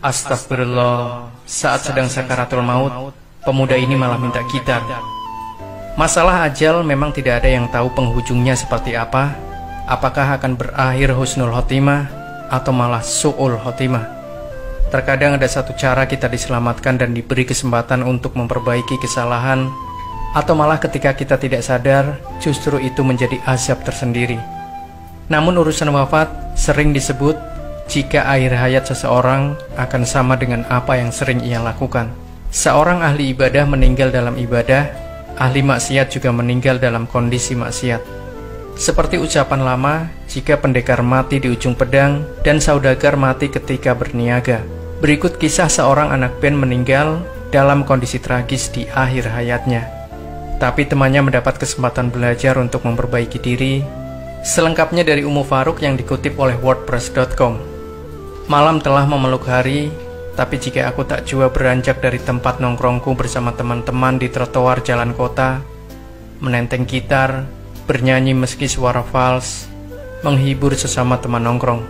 Astagfirullah, saat sedang sakaratul maut, pemuda ini malah minta gitar. Masalah ajal memang tidak ada yang tahu penghujungnya seperti apa. Apakah akan berakhir husnul khotimah atau malah su'ul khotimah. Terkadang ada satu cara kita diselamatkan dan diberi kesempatan untuk memperbaiki kesalahan, atau malah ketika kita tidak sadar, justru itu menjadi azab tersendiri. Namun urusan wafat sering disebut jika akhir hayat seseorang akan sama dengan apa yang sering ia lakukan. Seorang ahli ibadah meninggal dalam ibadah, ahli maksiat juga meninggal dalam kondisi maksiat. Seperti ucapan lama, jika pendekar mati di ujung pedang dan saudagar mati ketika berniaga. Berikut kisah seorang anak band meninggal dalam kondisi tragis di akhir hayatnya. Tapi temannya mendapat kesempatan belajar untuk memperbaiki diri. Selengkapnya dari Ummu Faruk yang dikutip oleh wordpress.com. Malam telah memeluk hari, tapi jika aku tak jua beranjak dari tempat nongkrongku bersama teman-teman di trotoar jalan kota, menenteng gitar, bernyanyi meski suara fals, menghibur sesama teman nongkrong.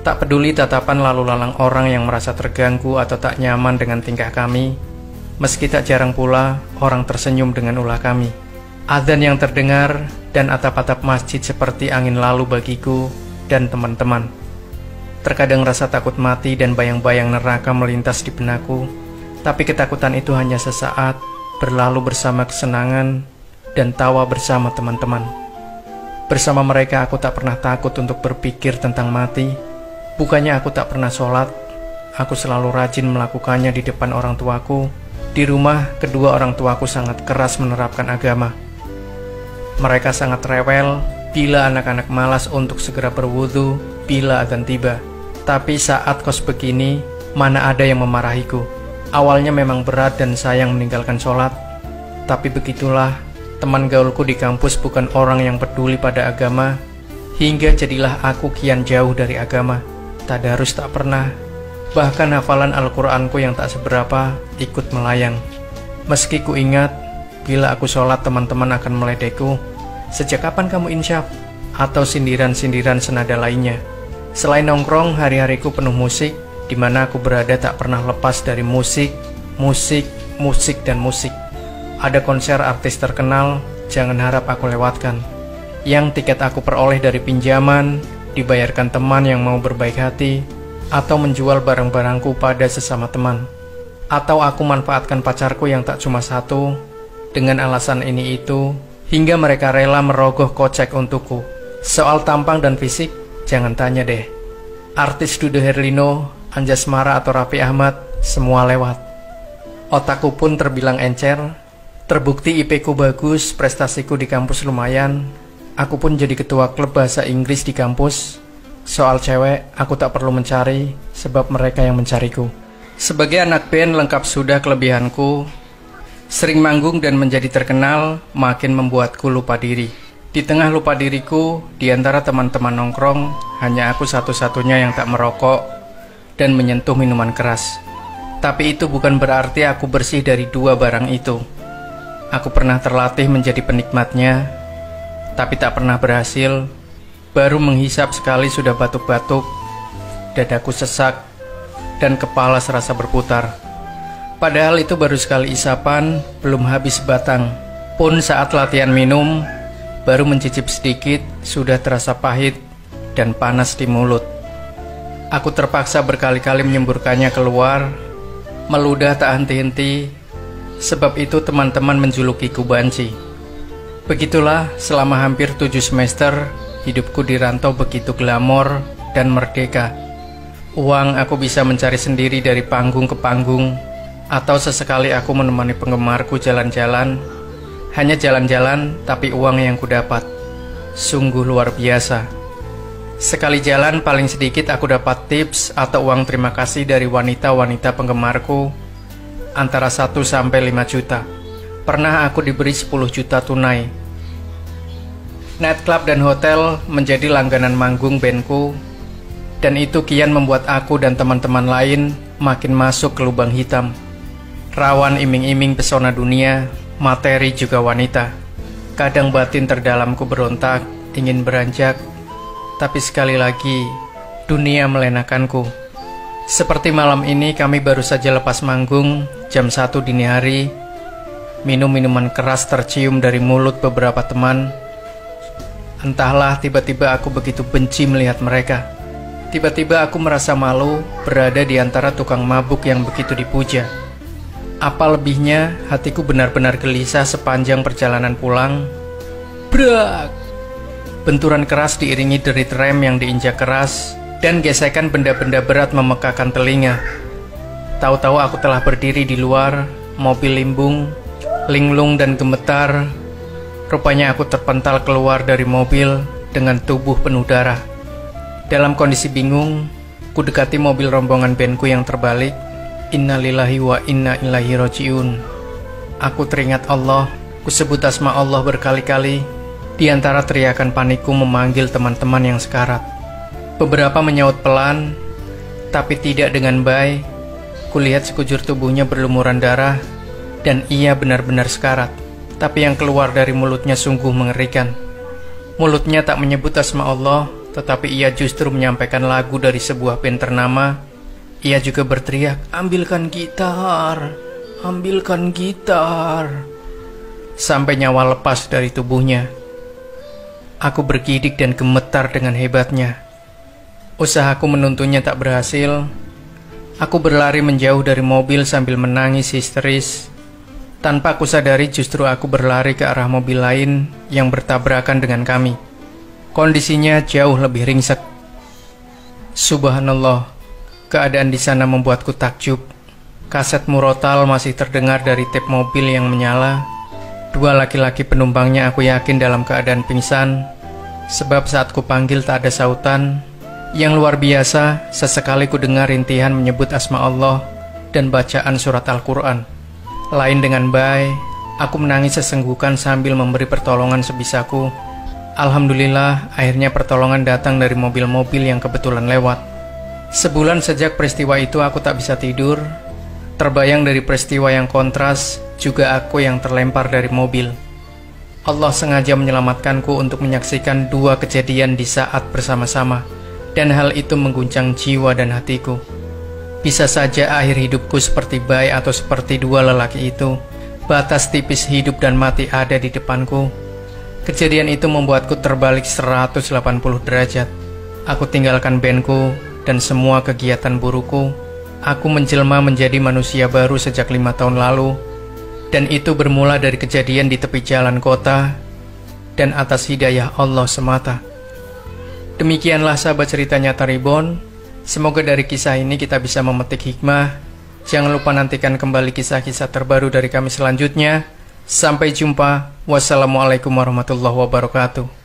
Tak peduli tatapan lalu lalang orang yang merasa terganggu atau tak nyaman dengan tingkah kami, meski tak jarang pula orang tersenyum dengan ulah kami. Adzan yang terdengar dan atap-atap masjid seperti angin lalu bagiku dan teman-teman. Terkadang rasa takut mati dan bayang-bayang neraka melintas di benakku, tapi ketakutan itu hanya sesaat, berlalu bersama kesenangan dan tawa bersama teman-teman. Bersama mereka aku tak pernah takut untuk berpikir tentang mati. Bukannya aku tak pernah sholat, aku selalu rajin melakukannya di depan orang tuaku. Di rumah, kedua orang tuaku sangat keras menerapkan agama. Mereka sangat rewel bila anak-anak malas untuk segera berwudu bila adzan tiba. Tapi saat kos begini, mana ada yang memarahiku. Awalnya memang berat dan sayang meninggalkan sholat. Tapi begitulah, teman gaulku di kampus bukan orang yang peduli pada agama. Hingga jadilah aku kian jauh dari agama. Tadarus tak pernah. Bahkan hafalan Al-Qur'anku yang tak seberapa ikut melayang. Meski ku ingat, bila aku sholat teman-teman akan meledekku. Sejak kapan kamu insyaf? Atau sindiran-sindiran senada lainnya. Selain nongkrong, hari-hariku penuh musik, di mana aku berada tak pernah lepas dari musik, dan musik. Ada konser artis terkenal, jangan harap aku lewatkan. Yang tiket aku peroleh dari pinjaman, dibayarkan teman yang mau berbaik hati, atau menjual barang-barangku pada sesama teman. Atau aku manfaatkan pacarku yang tak cuma satu, dengan alasan ini itu, hingga mereka rela merogoh kocek untukku. Soal tampang dan fisik, jangan tanya deh. Artis Dude Herlino, Anjasmara atau Raffi Ahmad, semua lewat. Otakku pun terbilang encer. Terbukti IP ku bagus, prestasiku di kampus lumayan. Aku pun jadi ketua klub bahasa Inggris di kampus. Soal cewek, aku tak perlu mencari, sebab mereka yang mencariku. Sebagai anak band lengkap sudah kelebihanku. Sering manggung dan menjadi terkenal, makin membuatku lupa diri. Di tengah lupa diriku, di antara teman-teman nongkrong, hanya aku satu-satunya yang tak merokok dan menyentuh minuman keras. Tapi itu bukan berarti aku bersih dari dua barang itu. Aku pernah terlatih menjadi penikmatnya, tapi tak pernah berhasil. Baru menghisap sekali sudah batuk-batuk, dadaku sesak, dan kepala serasa berputar. Padahal itu baru sekali isapan, belum habis batang. Pun saat latihan minum, baru mencicip sedikit, sudah terasa pahit dan panas di mulut. Aku terpaksa berkali-kali menyemburkannya keluar, meludah tak henti-henti. Sebab itu teman-teman menjulukiku banci. Begitulah selama hampir 7 semester, hidupku di rantau begitu glamor dan merdeka. Uang aku bisa mencari sendiri dari panggung ke panggung, atau sesekali aku menemani penggemarku jalan-jalan. Hanya jalan-jalan, tapi uang yang kudapat sungguh luar biasa. Sekali jalan paling sedikit aku dapat tips atau uang terima kasih dari wanita-wanita penggemarku antara 1 sampai 5 juta. Pernah aku diberi 10 juta tunai. Nightclub dan hotel menjadi langganan manggung bandku, dan itu kian membuat aku dan teman-teman lain makin masuk ke lubang hitam. Rawan iming-iming pesona dunia, materi juga wanita. Kadang batin terdalamku berontak, ingin beranjak, tapi sekali lagi dunia melenakanku. Seperti malam ini kami baru saja lepas manggung jam 1 dini hari. Minum-minuman keras tercium dari mulut beberapa teman. Entahlah, tiba-tiba aku begitu benci melihat mereka. Tiba-tiba aku merasa malu berada di antara tukang mabuk yang begitu dipuja. Apa lebihnya, hatiku benar-benar gelisah sepanjang perjalanan pulang. Brak! Benturan keras diiringi derit rem yang diinjak keras dan gesekan benda-benda berat memekakan telinga. Tahu-tahu aku telah berdiri di luar, mobil limbung, linglung dan gemetar. Rupanya aku terpental keluar dari mobil dengan tubuh penuh darah. Dalam kondisi bingung, ku dekati mobil rombongan bandku yang terbalik. Innalillahi wa inna ilaihi rajiun. Aku teringat Allah, ku sebut asma Allah berkali-kali. Di antara teriakan panikku memanggil teman-teman yang sekarat. Beberapa menyaut pelan, tapi tidak dengan baik. Kulihat sekujur tubuhnya berlumuran darah, dan ia benar-benar sekarat. Tapi yang keluar dari mulutnya sungguh mengerikan. Mulutnya tak menyebut asma Allah, tetapi ia justru menyampaikan lagu dari sebuah band ternama. Ia juga berteriak, "Ambilkan gitar, ambilkan gitar," sampai nyawa lepas dari tubuhnya. Aku bergidik dan gemetar dengan hebatnya. Usahaku menuntunnya tak berhasil. Aku berlari menjauh dari mobil sambil menangis histeris. Tanpa aku sadari justru aku berlari ke arah mobil lain yang bertabrakan dengan kami. Kondisinya jauh lebih ringsek. Subhanallah, keadaan di sana membuatku takjub. Kaset murotal masih terdengar dari tap mobil yang menyala. Dua laki-laki penumpangnya aku yakin dalam keadaan pingsan, sebab saat ku panggil tak ada sautan. Yang luar biasa, sesekali ku dengar rintihan menyebut asma Allah dan bacaan surat Al-Quran. Lain dengan baik, aku menangis sesenggukan sambil memberi pertolongan sebisaku. Alhamdulillah, akhirnya pertolongan datang dari mobil-mobil yang kebetulan lewat. Sebulan sejak peristiwa itu aku tak bisa tidur. Terbayang dari peristiwa yang kontras, juga aku yang terlempar dari mobil. Allah sengaja menyelamatkanku untuk menyaksikan dua kejadian di saat bersama-sama, dan hal itu mengguncang jiwa dan hatiku. Bisa saja akhir hidupku seperti bayi atau seperti dua lelaki itu. Batas tipis hidup dan mati ada di depanku. Kejadian itu membuatku terbalik 180 derajat. Aku tinggalkan bandku dan semua kegiatan burukku. Aku menjelma menjadi manusia baru sejak 5 tahun lalu. Dan itu bermula dari kejadian di tepi jalan kota dan atas hidayah Allah semata. Demikianlah sahabat cerita nyata Reborn. Semoga dari kisah ini kita bisa memetik hikmah. Jangan lupa nantikan kembali kisah-kisah terbaru dari kami selanjutnya. Sampai jumpa. Wassalamualaikum warahmatullahi wabarakatuh.